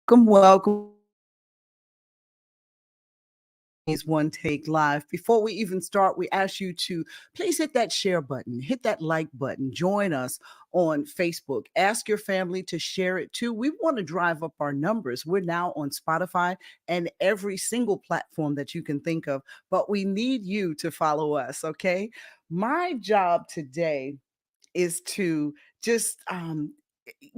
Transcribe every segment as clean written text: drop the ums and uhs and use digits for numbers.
Welcome. Is One Take Live. Before we even start, we ask you to please hit that share button, hit that like button, join us on Facebook. Ask your family to share it too. We want to drive up our numbers. We're now on Spotify and every single platform that you can think of, but we need you to follow us, okay? My job today is to just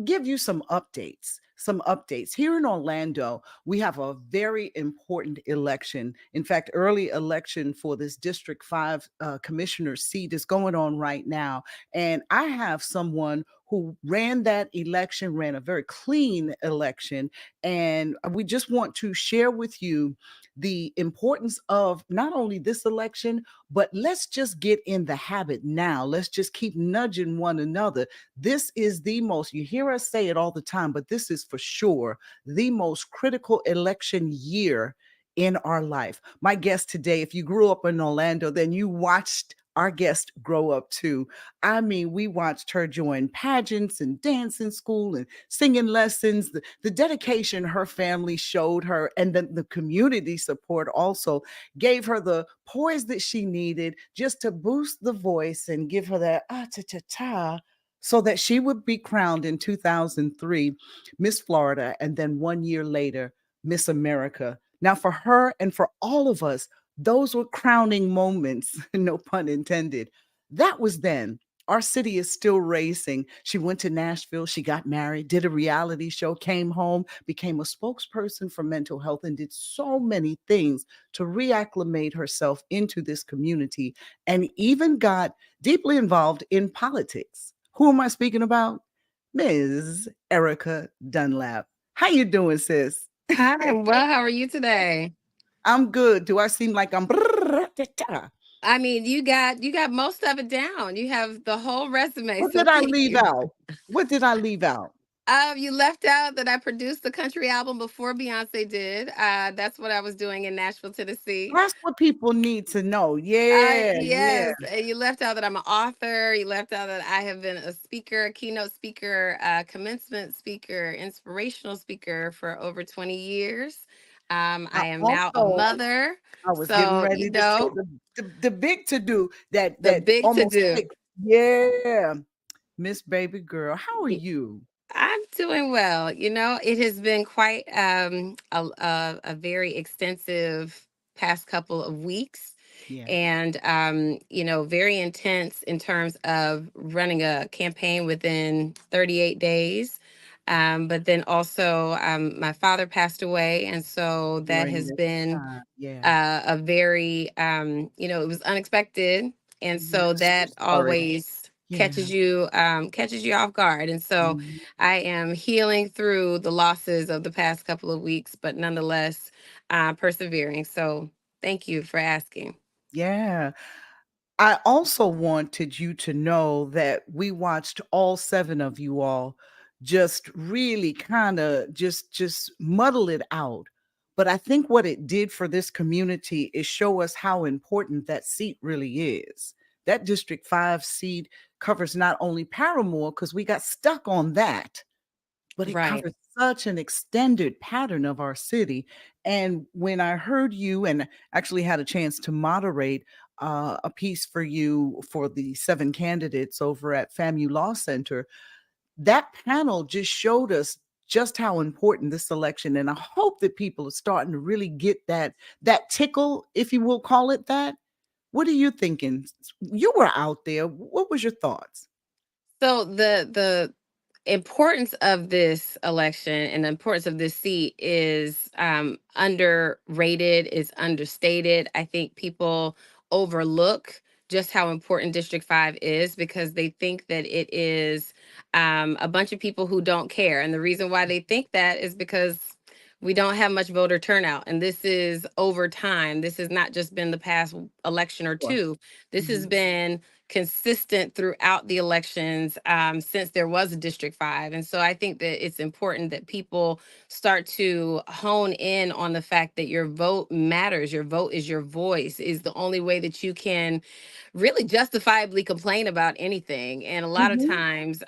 give you some updates. Some updates. Here in Orlando, we have a very important election. In fact, early election for this District 5 commissioner seat is going on right now. And I have someone who ran that election, ran a very clean election. And we just want to share with you the importance of not only this election, but let's just get in the habit now. Let's just keep nudging one another. This is the most, you hear us say it all the time, but this is for sure the most critical election year in our life. My guest today, if you grew up in Orlando, then you watched our guest grow up too. I mean, we watched her join pageants and dancing school and singing lessons, the dedication her family showed her, and then the community support also gave her the poise that she needed just to boost the voice and give her that ta ta ta so that she would be crowned in 2003 Miss Florida, and then 1 year later Miss America. Now, for her and for all of us, those were crowning moments, no pun intended. That was then. Our city is still racing. She went to Nashville, she got married, did a reality show, came home, became a spokesperson for mental health, and did so many things to reacclimate herself into this community, and even got deeply involved in politics. Who am I speaking about? Ms. Ericka Dunlap. How you doing, sis? Hi, I'm well. How are you today? I'm good. Do I seem like I'm I mean, you got most of it down. You have the whole resume, what so did I thank leave you. out? What did I leave out? You left out that I produced the country album before Beyonce did. That's what I was doing in Nashville, Tennessee. That's what people need to know. Yeah, yeah. Yes, and you left out that I'm an author. You left out that I have been a speaker, a keynote speaker, commencement speaker, inspirational speaker for over 20 years. I I am now a also mother. I was getting So, ready to say the big to do that the that big to almost do. six. Yeah, Miss Baby Girl, how are you? I'm doing well. It has been quite a very extensive past couple of weeks, Yeah, and very intense in terms of running a campaign within 38 days. But then also, my father passed away, and so that during has this been time. Yeah. a very it was unexpected, and Mhm. so So that sorry. always Yeah. catches you off guard. And so Mhm. I am healing through the losses of the past couple of weeks, but nonetheless persevering. So thank you for asking. Yeah. I also wanted you to know that we watched all seven of you all just really kind of just muddle it out. But I think what it did for this community is show us how important that seat really is. That District 5 seat covers not only Paramore, because we got stuck on that, but it Right. covers such an extended pattern of our city. And when I heard you and actually had a chance to moderate a piece for you for the seven candidates over at FAMU Law Center, that panel just showed us just how important this election. And I hope that people are starting to really get that tickle, if you will call it that. What are you thinking? You were out there. What was your thoughts? So the importance of this election and the importance of this seat is underrated, is understated. I think people overlook just how important District 5 is because they think that it is a bunch of people who don't care. And the reason why they think that is because we don't have much voter turnout. And this is over time. This has not just been the past election or Sure. two. This has Mhm. been consistent throughout the elections since there was a District 5. And so I think that it's important that people start to hone in on the fact that your vote matters. Your vote is your voice, is the only way that you can really justifiably complain about anything. And a lot of Mhm. times,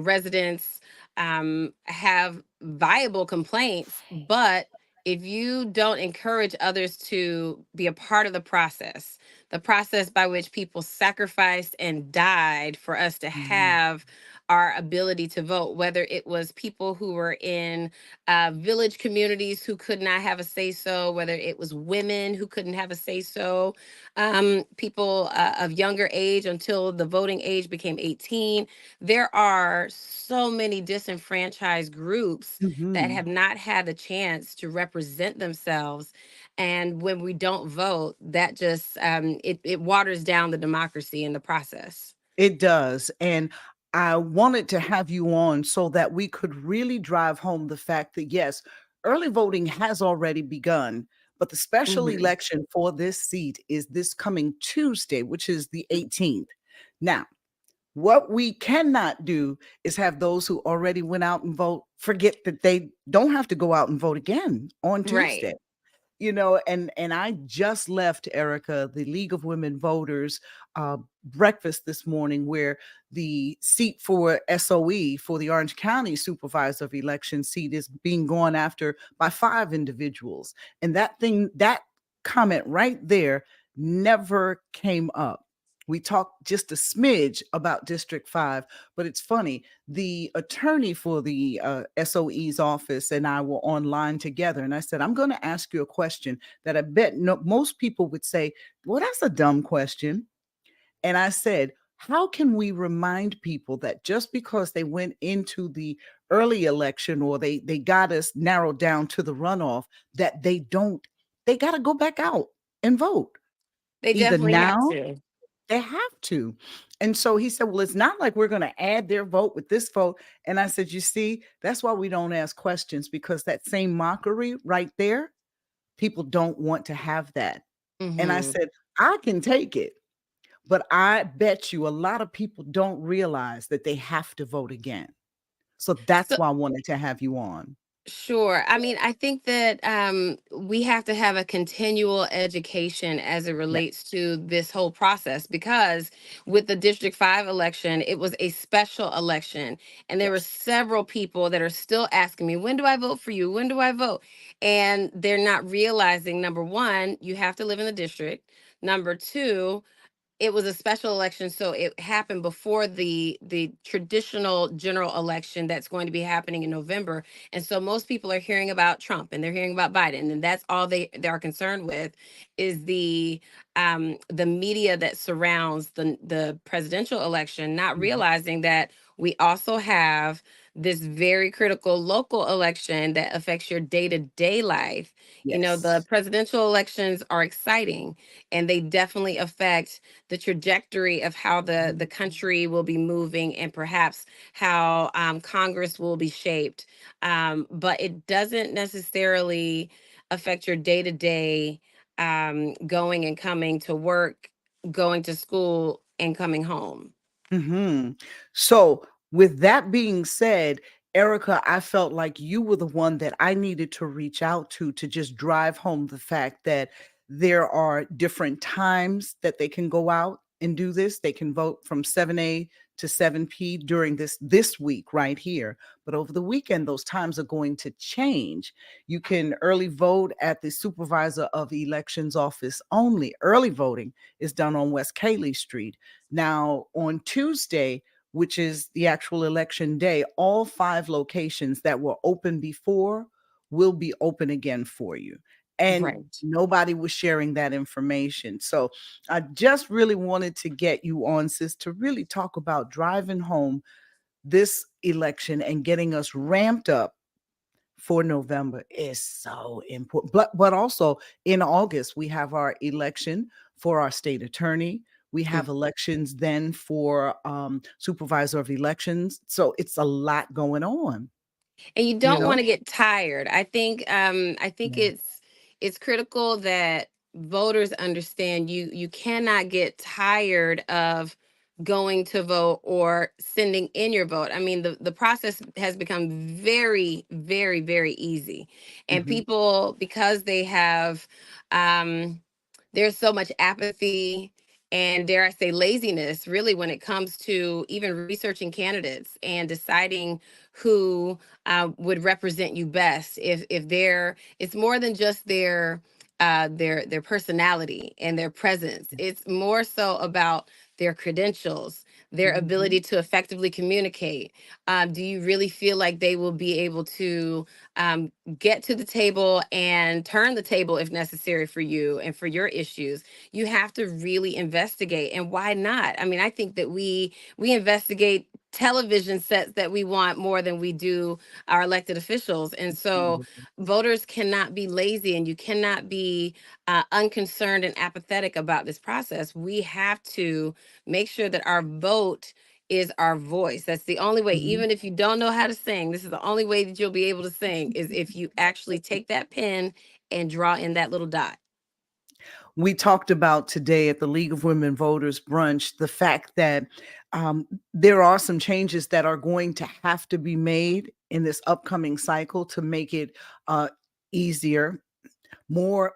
residents have viable complaints, but if you don't encourage others to be a part of the process by which people sacrificed and died for us to Mhm. have our ability to vote, whether it was people who were in village communities who could not have a say so, whether it was women who couldn't have a say so, people of younger age until the voting age became 18. There are so many disenfranchised groups that Mhm. have not had the chance to represent themselves. And when we don't vote, that just it waters down the democracy in the process. It does. And I wanted to have you on so that we could really drive home the fact that, yes, early voting has already begun, but the special Hmm. election for this seat is this coming Tuesday, which is the 18th. Now, what we cannot do is have those who already went out and vote forget that they don't have to go out and vote again on Right. Tuesday. And I just left, Erica, the League of Women Voters breakfast this morning, where the seat for SOE, for the Orange County Supervisor of Election seat, is being gone after by 5 individuals. And that comment right there never came up. We talked just a smidge about District 5, but it's funny. The attorney for the SOE's office and I were online together, and I said, I'm going to ask you a question that I bet most people would say, well, that's a dumb question. And I said, how can we remind people that just because they went into the early election, or they got us narrowed down to the runoff, that they got to go back out and vote They either definitely have now. to. They have to. And so he said, well, it's not like we're going to add their vote with this vote. And I said, you see, that's why we don't ask questions, because that same mockery right there, people don't want to have that. And I Hmm. said, I can take it, but I bet you a lot of people don't realize that they have to vote again. So that's So why I wanted to have you on. sure. I mean, I think that we have to have a continual education as it Yeah. relates to this whole process, because with the District 5 election, it was a special election. And there were Yes. several people that are still asking me, when do I vote for you? When do I vote? And they're not realizing, number one, you have to live in the district. Number two, it was a special election, so it happened before the traditional general election that's going to be happening in November. And so most people are hearing about Trump and they're hearing about Biden, and that's all they are concerned with is the media that surrounds the presidential election, not Mhm. realizing that we also have this very critical local election that affects your day-to-day life. You know, the Yes. presidential elections are exciting, and they definitely affect the trajectory of how the Mhm. country will be moving, and perhaps how Congress will be shaped. But it doesn't necessarily affect your day to day going and coming to work, going to school, and coming home. Mhm. So, with that being said, Erica, I felt like you were the one that I needed to reach out to just drive home the fact that there are different times that they can go out and do this. They can vote from 7 a to 7 p during this week right here. But over the weekend, those times are going to change. You can early vote at the supervisor of elections office only. Early voting is done on West Cayley Street. Now, on Tuesday, which is the actual election day, all 5 locations that were open before will be open again for you. And Right. nobody was sharing that information. So I just really wanted to get you on, sis, to really talk about driving home this election and getting us ramped up for November is so important. But also in August, we have our election for our state attorney. We Mm. have elections then for supervisor of elections. So it's a lot going on, And you you don't know? want to get tired. I think Yeah. it's critical that voters understand you cannot get tired of going to vote or sending in your vote. I mean, the process has become very, very, very easy. And Mhm. people, because they have there's so much apathy and, dare I say, laziness, really, when it comes to even researching candidates and deciding who would represent you best. If they're, it's more than just their personality and their presence. It's more so about their credentials, their Mhm. ability to effectively communicate. Do you really feel like they will be able to um, get to the table and turn the table if necessary for you and for your issues? You have to really investigate. And why not? I mean, I think that we investigate television sets that we want more than we do our elected officials. And so voters cannot be lazy, and you cannot be unconcerned and apathetic about this process. We have to make sure that our vote is our voice. That's the only way. Mhm. Even if you don't know how to sing, this is the only way that you'll be able to sing, is if you actually take that pen and draw in that little dot. We talked about today at the League of Women Voters brunch the fact that there are some changes that are going to have to be made in this upcoming cycle to make it uh, easier. More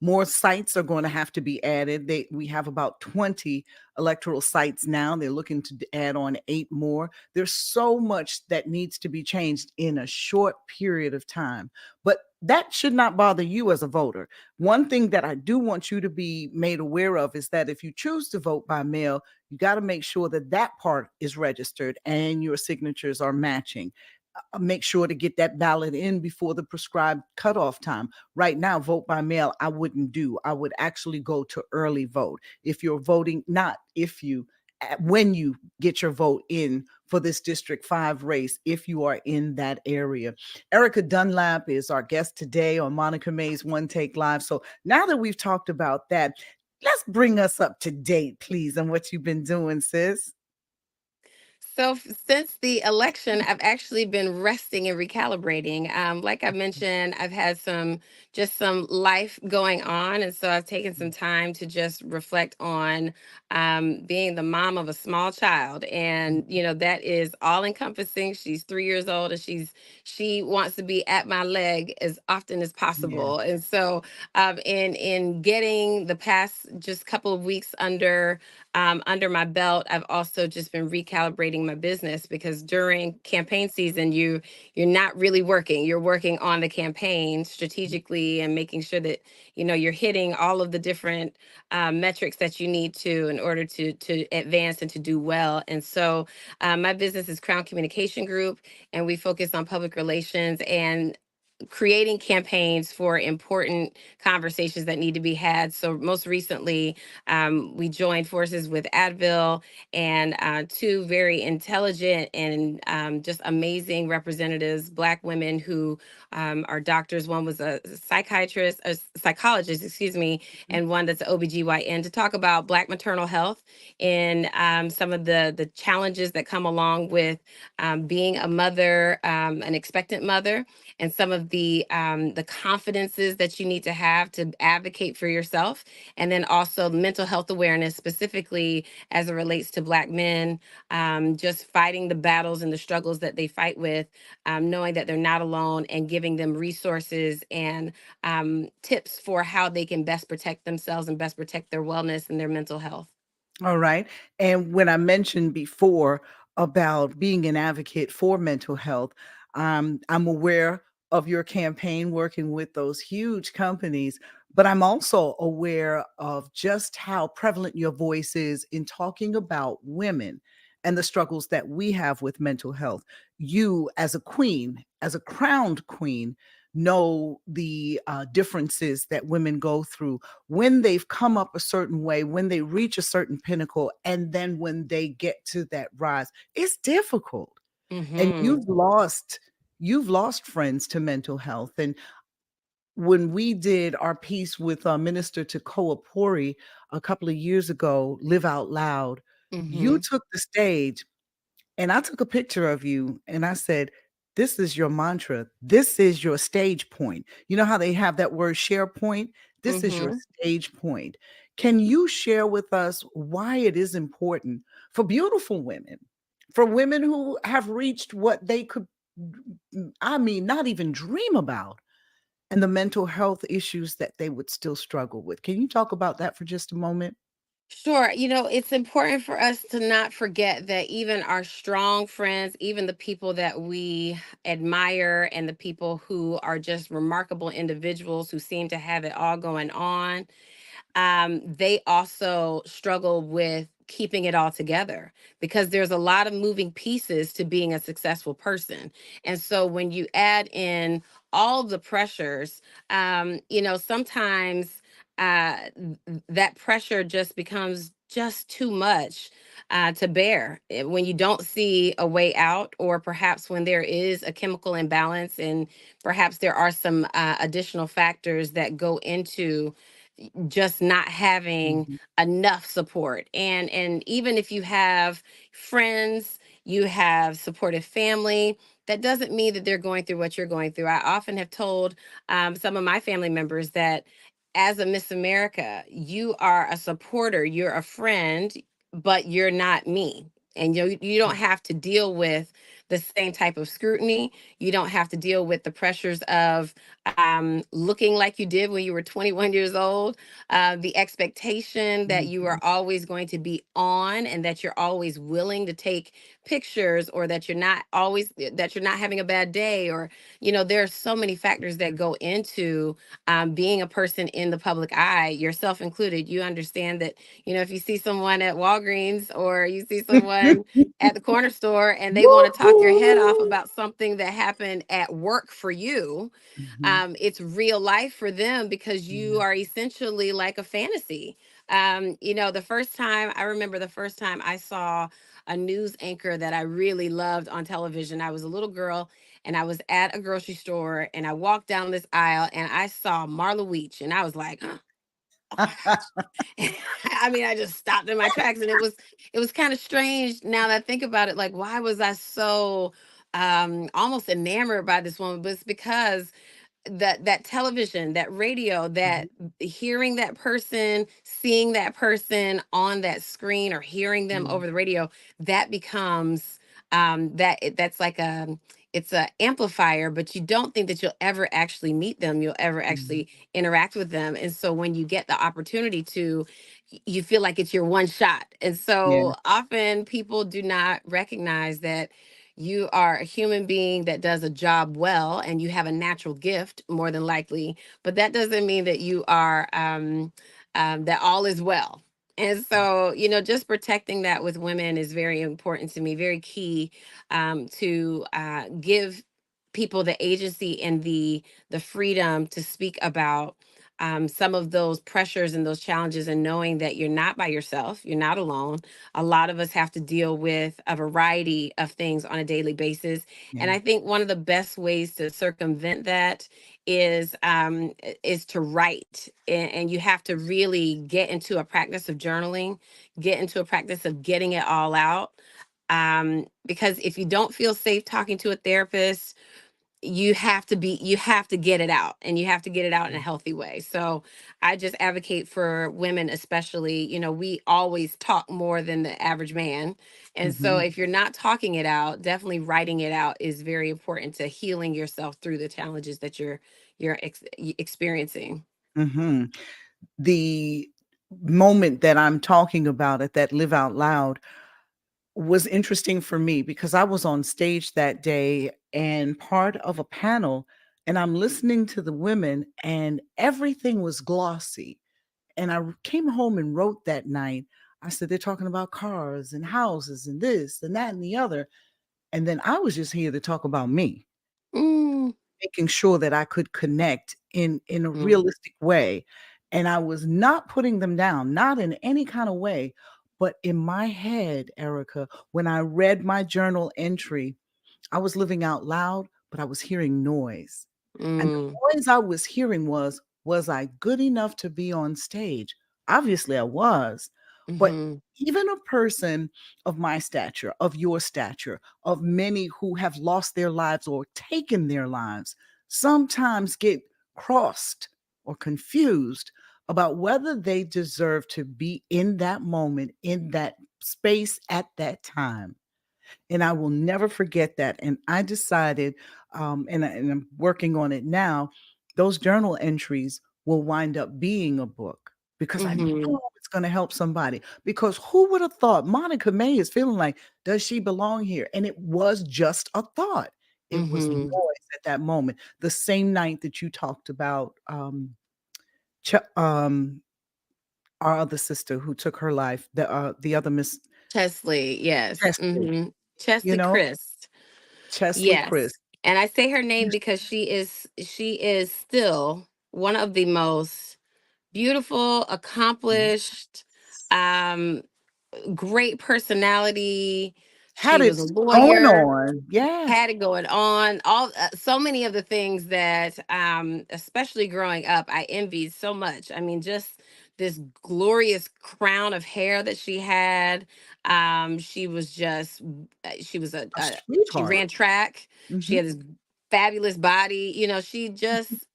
more sites are going to have to be added. We have about 20 electoral sites now. They're looking to add on 8 more. There's so much that needs to be changed in a short period of time. But that should not bother you as a voter. One thing that I do want you to be made aware of is that if you choose to vote by mail, you got to make sure that that part is registered and your signatures are matching. Make sure to get that ballot in before the prescribed cutoff time. Right now, vote by mail, I wouldn't do. I would actually go to early vote. If you're voting, not if you, when you get your vote in for this District 5 race, if you are in that area. Ericka Dunlap is our guest today on Monica May's One Take Live. So now that we've talked about that, let's bring us up to date, please, on what you've been doing, sis. So since the election, I've actually been resting and recalibrating. Like I mentioned, I've had some life going on, and so I've taken some time to just reflect on being the mom of a small child, and that is all encompassing. She's 3 years old, and she wants to be at my leg as often as Yeah. possible, and so in getting the past just couple of weeks under my belt, I've also just been recalibrating my business, because during campaign season, you're not really working. You're working on the campaign strategically and making sure that you're hitting all of the different metrics that you need to in order to advance and to do well. And so, my business is Crown Communication Group, and we focus on public relations and creating campaigns for important conversations that need to be had. So most recently, we joined forces with Advil and two very intelligent and just amazing representatives, Black women who are doctors. One was a psychiatrist, a psychologist, excuse me, and one that's an OBGYN, to talk about Black maternal health and some of the challenges that come along with being a mother, an expectant mother, and some of the confidences that you need to have to advocate for yourself, and then also mental health awareness, specifically as it relates to Black men, just fighting the battles and the struggles that they fight with, knowing that they're not alone, and giving them resources and tips for how they can best protect themselves and best protect their wellness and their mental health. All right. And when I mentioned before about being an advocate for mental health, I'm aware of your campaign working with those huge companies, but I'm also aware of just how prevalent your voice is in talking about women and the struggles that we have with mental health. You, as a queen, as a crowned queen, know the differences that women go through when they've come up a certain way, when they reach a certain pinnacle, and then when they get to that rise, it's difficult. And Hmm. you've lost friends to mental health. And when we did our piece with Minister Tekoa Pori a couple of years ago, Live Out Loud, you Hmm. took the stage and I took a picture of you and I said, "This is your mantra. This is your stage point." You know how they have that word SharePoint? This is your Hmm. stage point. Can you share with us why it is important for beautiful women, for women who have reached what they could, I mean, not even dream about, and the mental health issues that they would still struggle with? Can you talk about that for just a moment? Sure. It's important for us to not forget that even our strong friends, even the people that we admire, and the people who are just remarkable individuals who seem to have it all going on, they also struggle with keeping it all together, because there's a lot of moving pieces to being a successful person. And so when you add in all the pressures, sometimes that pressure just becomes just too much to bear, when you don't see a way out, or perhaps when there is a chemical imbalance, and perhaps there are some additional factors that go into just not having Mhm. enough support. And even if you have friends, you have supportive family, that doesn't mean that they're going through what you're going through. I often have told some of my family members that, as a Miss America, you are a supporter, you're a friend, but you're not me. And you don't have to deal with the same type of scrutiny. You don't have to deal with the pressures of looking like you did when you were 21 years old, the expectation that you Mhm. are always going to be on, and that you're always willing to take pictures, or that you're not having a bad day, or there are so many factors that go into being a person in the public eye, yourself included. You understand that, if you see someone at Walgreens, or you see someone at the corner store, and they want to talk your head off Woo-hoo! about something that happened at work for you, Mhm. it's real life for them, because you Yeah. are essentially like a fantasy. I remember the first time I saw a news anchor that I really loved on television. I was a little girl, and I was at a grocery store, and I walked down this aisle, and I saw Marla Weach, and I was like, oh my gosh. I mean, I just stopped in my tracks, and it was kind of strange now that I think about it. Like, why was I so almost enamored by this woman? But it's because that television, that radio, Mhm. that hearing that person, seeing that person on that screen, or hearing them Yeah. over the radio, that becomes that's like it's a amplifier, but you don't think that you'll ever actually meet them, you'll ever Mhm. actually interact with them. And so when you get the opportunity to, you feel like it's your one shot. And Yeah. so often people do not recognize that you are a human being that does a job well, and you have a natural gift, more than likely, but that doesn't mean that you are that all is well. And so, just protecting that with women is very important to me, very key, to give people the agency and the freedom to speak about some of those pressures and those challenges, and knowing that you're not by yourself, you're not alone. A lot of us have to deal with a variety of things on a daily basis. And Yeah. I think one of the best ways to circumvent that is to write. And you have to really get into a practice of journaling, get into a practice of getting it all out. Because if you don't feel safe talking to a therapist, you have to get it out, and you have to get it out in a healthy way. So I just advocate for women, especially. We always talk more than the average man. And so Mhm. if you're not talking it out, definitely writing it out is very important to healing yourself through the challenges that you're experiencing. Mhm. The moment that I'm talking about at that Live Out Loud was interesting for me because I was on stage that day and part of a panel, and I'm listening to the women, and everything was glossy. And came home and wrote that night. I said, they're talking about cars and houses and this and that and the other. And then I was just here to talk about me, Mm, making sure that I could connect in a mm, realistic way. And I was not putting them down, not in any kind of way. But in my head, Erica, when I read my journal entry, I was living out loud, but I was hearing noise. And mm, the noise I was hearing was I good enough to be on stage? Obviously, I was. But mhm, even a person of my stature, of your stature, of many who have lost their lives or taken their lives, sometimes get crossed or confused about whether they deserve to be in that moment, in that space at that time. And I will never forget that. And I decided, and I'm working on it now, those journal entries will wind up being a book because I know mhm. that's going to help somebody. Because who would have thought Monica May is feeling like, does she belong here? And it was just a thought. It was Mhm. noise at that moment. The same night that you talked about our other sister who took her life, the other Miss Chesley, yes. Chesley, Mhm. you Chesley know, Christ. Chesley Yes. Chris. And I say her name because she is still one of the most beautiful, Yeah. accomplished, um, great personality. Had She it was a going lawyer, on. Yes. had it going on, all so many of the things that especially growing up I envied so much. I mean, just this glorious crown of hair that she had. She was just she was A she sweetheart. ran track. She Mhm. had this fabulous body.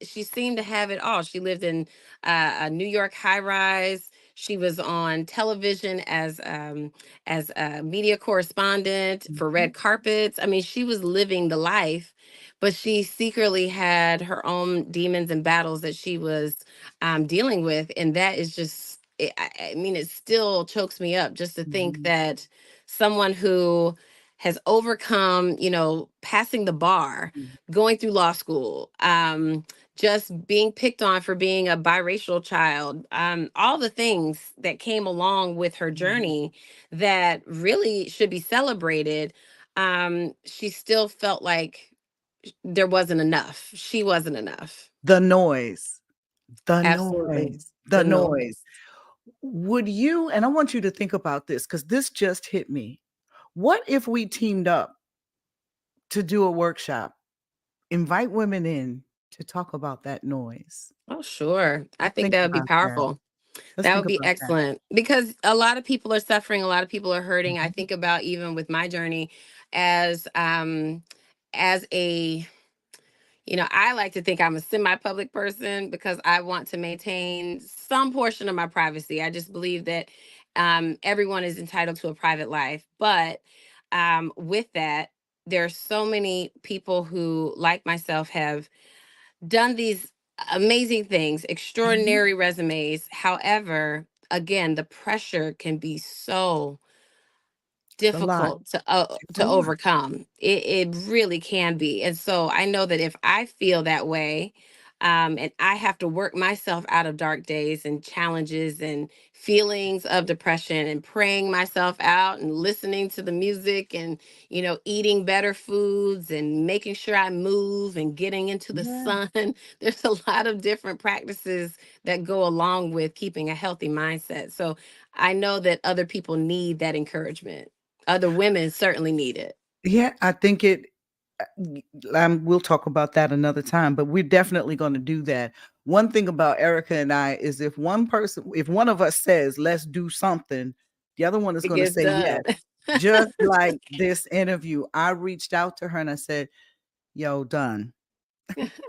She seemed to have it all. She lived in a New York high rise. She was on television as a media correspondent for Mhm. red carpets. I mean, she was living the life, but she secretly had her own demons and battles that she was dealing with. And that is just, I mean, it still chokes me up just to think Mhm. that someone who has overcome, passing the bar, Mhm. going through law school, just being picked on for being a biracial child, all the things that came along with her Mhm. journey that really should be celebrated. She still felt like there wasn't enough. She wasn't enough. The noise, the Absolutely. noise, the The noise. noise. Would you, and I want you to think about this because this just hit me. What if we teamed up to do a workshop, invite women in to talk about that noise? Oh, sure. I Let's think think that would be about that. powerful. Let's That think would be about that. excellent because a lot of people are suffering, a lot of people are hurting. I Mhm. think about even with my journey as as a I like to think I'm a semi-public person because I want to maintain some portion of my privacy. I just believe that everyone is entitled to a private life. But with that, there are so many people who, like myself, have done these amazing things, Mhm. extraordinary resumes. However, again, the pressure can be so It's a lot. difficult It's a to lot. overcome. It really can be. And so I know that if I feel that way, and I have to work myself out of dark days and challenges and feelings of depression and praying myself out and listening to the music and eating better foods and making sure I move and getting into the Yeah. sun. There's a lot of different practices that go along with keeping a healthy mindset. So I know that other people need that encouragement. Other women certainly need it. Yeah, I think it we'll talk about that another time, but we're definitely gonna do that. One thing about Erica and I is if one of us says, "Let's do something," the other one is It gonna gets say done. yes. Just like this interview, I reached out to her and I said, "Yo, done.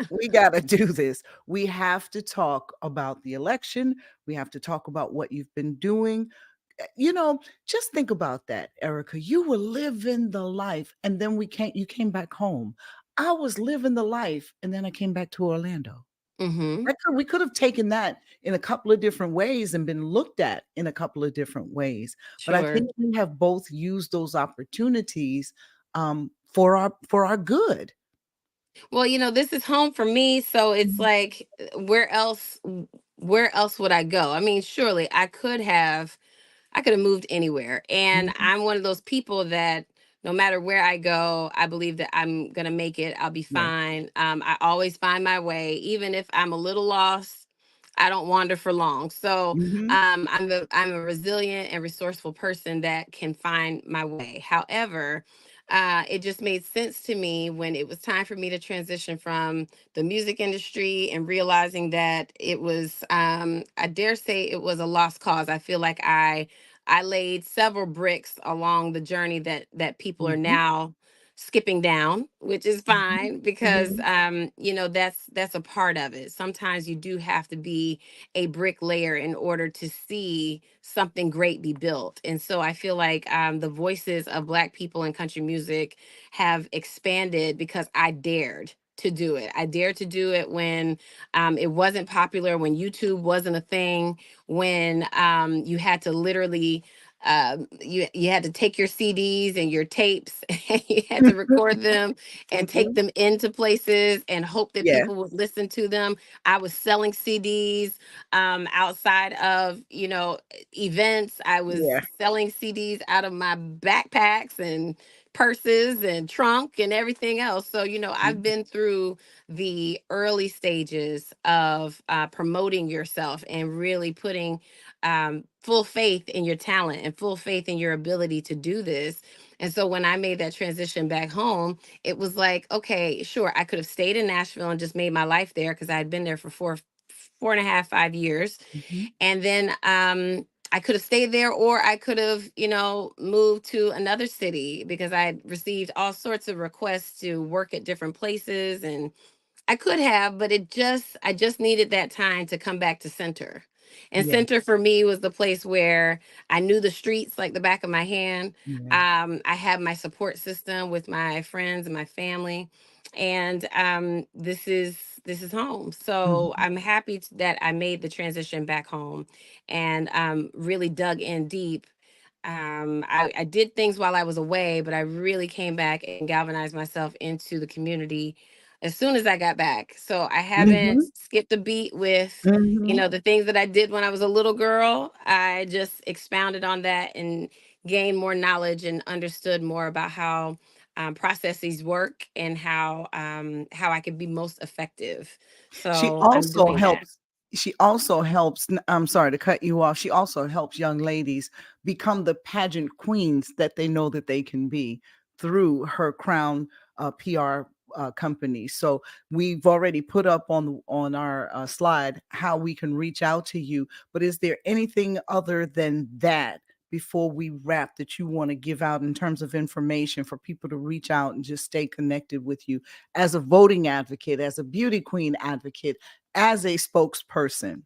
We gotta do this. We have to talk about the election. We have to talk about what you've been doing." Just think about that, Erica. You were living the life, and then you came back home. I was living the life, and then I came back to Orlando. Hmm. We could have taken that in a couple of different ways and been looked at in a couple of different ways. But I Sure. think we have both used those opportunities for our good. Well, this is home for me, so it's Mhm, like where else would I go? I mean, surely I could have moved anywhere. And mhm. I'm one of those people that no matter where I go, I believe that I'm going to make it. I'll be Yeah. fine. I always find my way. Even if I'm a little lost, I don't wander for long. So Mhm, I'm a resilient and resourceful person that can find my way. However, it just made sense to me when it was time for me to transition from the music industry and realizing that it was, I dare say, it was a lost cause. I feel like I laid several bricks along the journey that people are mhm, now skipping down, which is mhm, fine because mhm. that's a part of it. Sometimes you do have to be a bricklayer in order to see something great be built. And so I feel like the voices of Black people in country music have expanded because I dared to do it. I dared to do it when it wasn't popular, when YouTube wasn't a thing, when you had to literally you had to take your CDs and your tapes and you had to record them and take Mhm. them into places and hope that Yeah, people would listen to them. I was selling CDs outside of, events. I was yeah. selling CDs out of my backpacks and purses and trunk and everything else. So, I've Mhm. been through the early stages of promoting yourself and really putting full faith in your talent and full faith in your ability to do this. And so when I made that transition back home, it was like, okay, sure, I could have stayed in Nashville and just made my life there because I had been there for 4.5, 5 years. Mhm. And then I could have stayed there, or I could have, moved to another city because I had received all sorts of requests to work at different places. And I could have, but I just needed that time to come back to center. And Yeah, center for me was the place where I knew the streets like the back of my hand. yeah. I had my support system with my friends and my family. And this is home. So Mhm. I'm happy that I made the transition back home and really dug in deep. I did things while I was away, but I really came back and galvanized myself into the community as soon as I got back. So I haven't Mhm. skipped a beat with, Mhm. the things that I did when I was a little girl. I just expounded on that and gained more knowledge and understood more about how processes work and how I could be most effective. She So I'm also doing that. helps she also helps I'm sorry to cut you off. She also helps young ladies become the pageant queens that they know that they can be through her Crown PR company. So we've already put up on our slide how we can reach out to you. But is there anything other than that before we wrap that you want to give out in terms of information for people to reach out and just stay connected with you as a voting advocate, as a beauty queen advocate, as a spokesperson?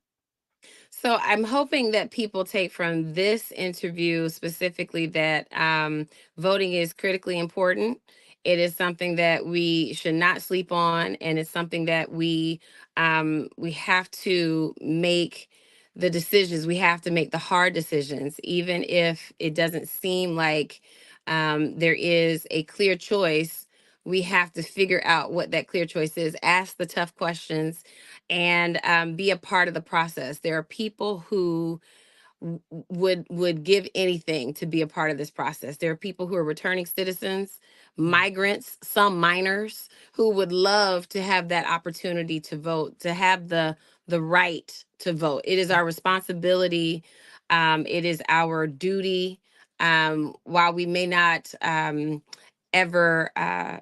So I'm hoping that people take from this interview specifically that voting is critically important. It is something that we should not sleep on, and it's something that we have to make the decisions. We have to make the hard decisions, even if it doesn't seem like there is a clear choice. We have to figure out what that clear choice is. Ask the tough questions and be a part of the process. There are people who would give anything to be a part of this process. There are people who are returning citizens, Yeah. migrants, some minors who would love to have that opportunity to vote, to have the right to vote. It is our responsibility. It is our duty. While we may not ever uh,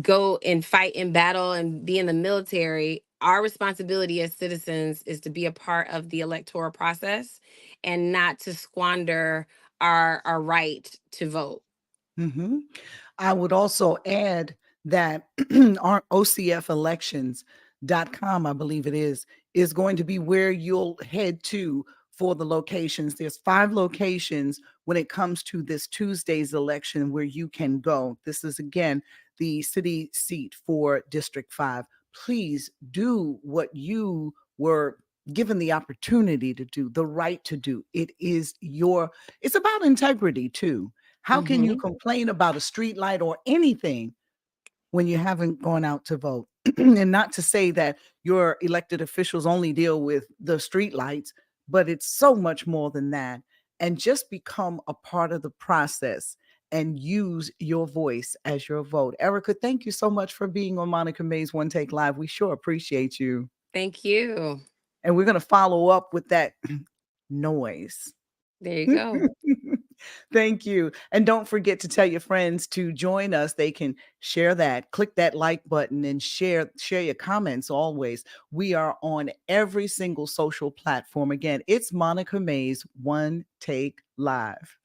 go and fight in battle and be in the military, our responsibility as citizens is to be a part of the electoral process and not to squander our right to vote. Mhm. I would also add that our OCFelections.com, I believe it is going to be where you'll head to for the locations. There's 5 locations when it comes to this Tuesday's election where you can go. This is again the city seat for District 5. Please do what you were given the opportunity to do, the right to do. It's about integrity too. How can you Hmm. complain about a street light or anything when you haven't gone out to vote? And not to say that your elected officials only deal with the street lights, but it's so much more than that. And just become a part of the process and use your voice as your vote. Erica, thank you so much for being on Monica May's One Take Live. We sure appreciate you. Thank you. And we're going to follow up with that noise. There you go. Thank you. And don't forget to tell your friends to join us. They can share that, click that like button and share your comments always. We are on every single social platform. Again, it's Monica May's One Take Live.